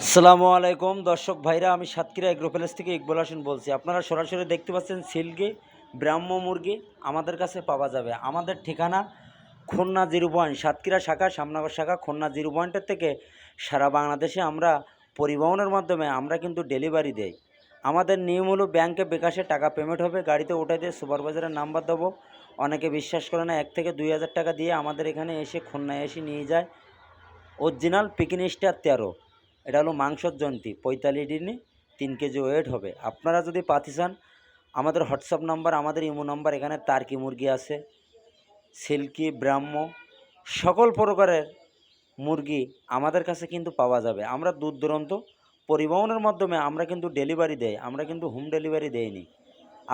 আসসালামু আলাইকুম দর্শক ভাইরা, আমি সাতক্ষীরা এগ্রো প্যালেস থেকে ইকবাল হোসেন বলছি। আপনারা সরাসরি দেখতে পাচ্ছেন সিল্কি ব্রাহ্ম মুরগি আমাদের কাছে পাওয়া যাবে। আমাদের ঠিকানা খুলনা 0 পয়েন্ট, সাতক্ষীরা শাখা, শ্যামনগর শাখা, খুলনা 0 পয়েন্টের থেকে সারা বাংলাদেশে আমরা পরিবহনের মাধ্যমে আমরা কিন্তু ডেলিভারি দেই। আমাদের নিয়ম হলো ব্যাংকে বিকাশে টাকা পেমেন্ট হবে, গাড়িতে উঠে দিয়ে সুপারভাইজারের নাম্বার দেবো। অনেকে বিশ্বাস করে না, 1 থেকে 2 হাজার টাকা দিয়ে আমাদের এখানে এসে খুলনায় এসে নিয়ে যায় অরিজিনাল পিকিন স্টার 13। এটা হলো মাংসর জন্তি, 45 দিনে 3 কেজি ওয়েট হবে। আপনারা যদি পাতি চান, আমাদের হোয়াটসঅ্যাপ নাম্বার, আমাদের ইমো নাম্বার, এখানে টার্কি মুরগি আছে, সিল্কি, ব্রাহ্ম, সকল প্রকারের মুরগি আমাদের কাছে কিন্তু পাওয়া যাবে। আমরা দূর দূরান্ত পরিবহনের মাধ্যমে আমরা কিন্তু ডেলিভারি দেই, আমরা কিন্তু হোম ডেলিভারি দেইনি।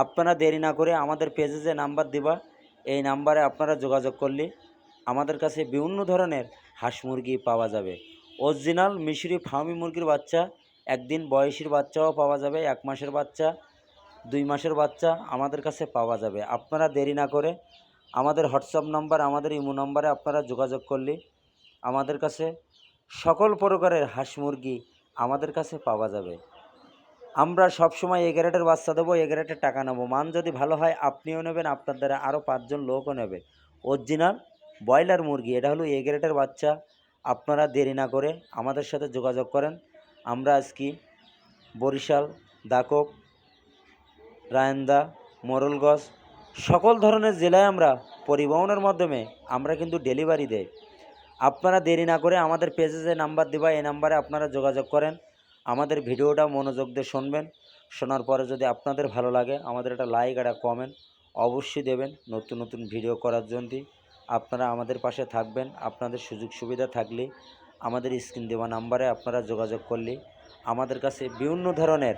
আপনারা দেরি না করে আমাদের পেজে যে নাম্বার দিবা, এই নাম্বারে আপনারা যোগাযোগ করলে আমাদের কাছে বিভিন্ন ধরনের হাঁস মুরগি পাওয়া যাবে। অরিজিনাল মিশরি ফার্মি মুরগির বাচ্চা, 1 দিন বয়সীর বাচ্চাও পাওয়া যাবে, 1 মাসের বাচ্চা, 2 মাসের বাচ্চা আমাদের কাছে পাওয়া যাবে। আপনারা দেরি না করে আমাদের হোয়াটসঅ্যাপ নাম্বার, আমাদের ইমো নাম্বারে আপনারা যোগাযোগ করলে আমাদের কাছে সকল প্রকারের হাঁস মুরগি আমাদের কাছে পাওয়া যাবে। আমরা সবসময় এ গ্রেডের বাচ্চা দেবো, এ গ্রেডের টাকা নেবো। মান যদি ভালো হয় আপনিও নেবেন, আপনার দ্বারা আরও 5 জন লোকও নেবে। অরিজিনাল ব্রয়লার মুরগি, এটা হলো এ গ্রেডের বাচ্চা। আপনারা দেরি না করে আমাদের সাথে যোগাযোগ করেন। আমরা আজকে বরিশাল, দাকব, রায়ন্দা, মোরলগঞ্জ সকল ধরনের জেলায় আমরা পরিবহনের মাধ্যমে আমরা কিন্তু ডেলিভারি দেই। আপনারা দেরি না করে আমাদের পেজে যে নাম্বার দেবা, এই নাম্বারে আপনারা যোগাযোগ করেন। আমাদের ভিডিওটা মনোযোগ দিয়ে শুনবেন। শোনার পরে যদি আপনাদের ভালো লাগে, আমাদের একটা লাইক, একটা কমেন্ট অবশ্যই দেবেন। নতুন নতুন ভিডিও করার জন্য আপনারা আমাদের পাশে থাকবেন। আপনাদের সুযোগ সুবিধা থাকলে আমাদের স্ক্রিন দেওয়া নাম্বারে আপনারা যোগাযোগ করলে আমাদের কাছে বিভিন্ন ধরনের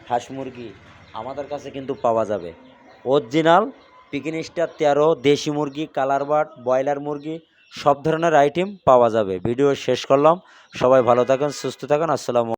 হাঁস মুরগি আমাদের কাছে কিন্তু পাওয়া যাবে। অরিজিনাল পিকিন স্টার 13, দেশি মুরগি, কালার বার্ড, ব্রয়লার মুরগি সব ধরনের আইটেম পাওয়া যাবে। ভিডিও শেষ করলাম। সবাই ভালো থাকেন, সুস্থ থাকেন। আসসালামু